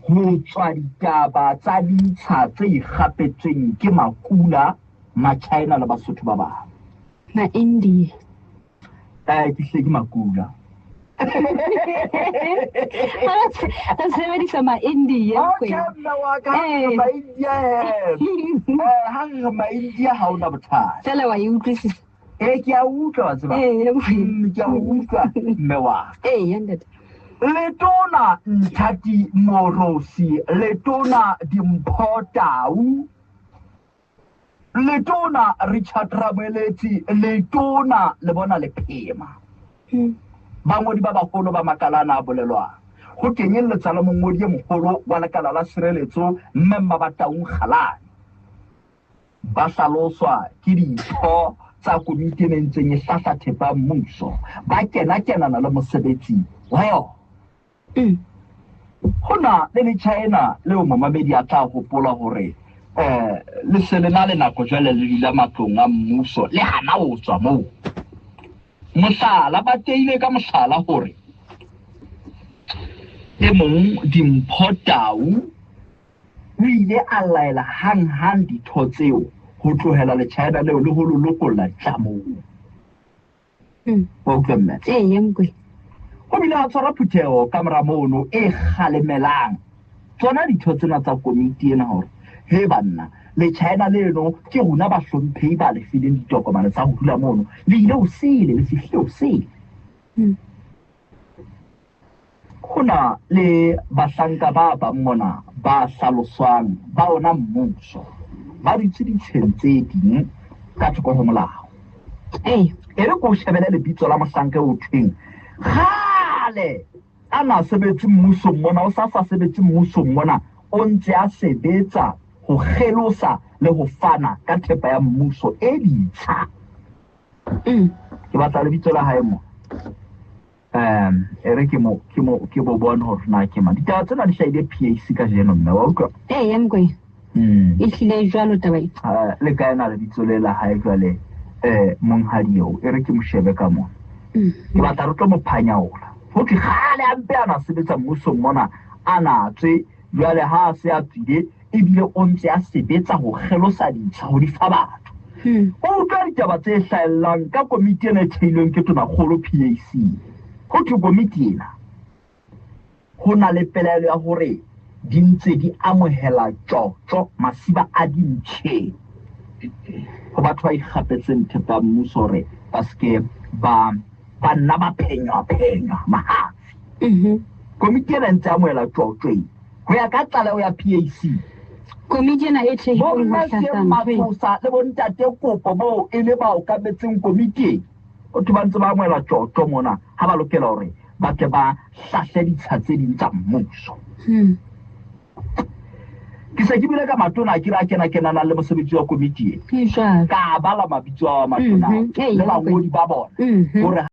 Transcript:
ho tswa ditaba tsa ditsha tse ikgapetsweng ke makula ma-China le Basotho ba bang. Ma-India. Ke hle ke makula. Sebedisa ma-India. Ma-India ha re ma-India ha ona bothata. Fela wa e utlwisisa. Ke a utlwa tseba. Ke a utlwa mme wa. Yandata. Letona Nthati Morosi, Letona Dimpho Tau, Letona Richard Rameleti, Letona Lebona Lepema. Bangodi ba bagolo ba makalana a bolelwa go kenyeletsa le mongodi e mogolo wa lekala la sireletso Mmemma Bataung Kgalane ba hlaloswa ke ditho tsa komiti e ntseng e hlahlathepa mmuso ba kenana le mosebetsi wa yona. Hona le China leo mamamedi a tla gopola hore le se le na le nako jwale le dula matlong a mmuso le hana ho tswa moo. Mohlala ba teile ka mohlala hore e mong Dimpho Tau o ile a laela hang ditho tseo ho tlohela le China leo le ho lokolla tlamoo. Wa utlwa mme? Yemkwe. Ho bile a tshwara phutheho ka mora mono e kgalemelang tsona ditho tsena tsa komiti ena hore he banna le China leno ke rona ba hlomphehi ba le fileng ditokomane tsa ho dula mono le ile o sele le fihlile o sele. Hona le bahlanka ba bang mona ba hlaloswang ba ona mmuso ba ditse ditsheng tse ding ka thoko ho molao. E re ko shebele lebitso la mohlanka o thweng kgale ana sebetse mmuso mona o sa sebetse mmuso mona o ntse a sebetsa ho kgelosa le ho fana ka thepa ya mmuso e ditsha. Ke batla lebitso la hae mo ere ke bo bona hore na ke ma ditaba tsena di hlahile PAC ka jeno mme wa utlwa. Yemkwe. E hlile jwalo taba e. Le ka ena lebitso le la hae jwale monghadi eo ere ke mo shebe ka mona. Ke batla re tlo mo phanyaola ho ke kgale ampe ana sebetsa mmuso mona ana tswe jwale ha se a tswile ebile o ntse a sebetsa ho kgelosa ditsha ho di fa batho. O utlwa ditaba tse hlahellang ka komiti ena e theilweng ke Tonakgolo PAC. Ho thwe komiti ena ho na le pelaelo ya hore di ntse di amohela tjotjo masiba a dintšheng ho batho ba ikgapetseng thepa mmuso hore ba ske ba nna ba phenywa mahafi. Komiti ena ntse amohela tjotjo ho ya ka tlaleho ya PAC. Komiti ena e thehilweng ho hlatsana le bontate kopo moo e le ba okametseng komiti o tho ba ntse ba amohela tjotjo mona ha ba lokela hore ba ke ba hlahle ditsha tse ding tsa mmuso. Ke se ke bile ka matona a kira kenana le mosebetsi wa komiti e ka bala mabitso a matona le bangodi ba bona hore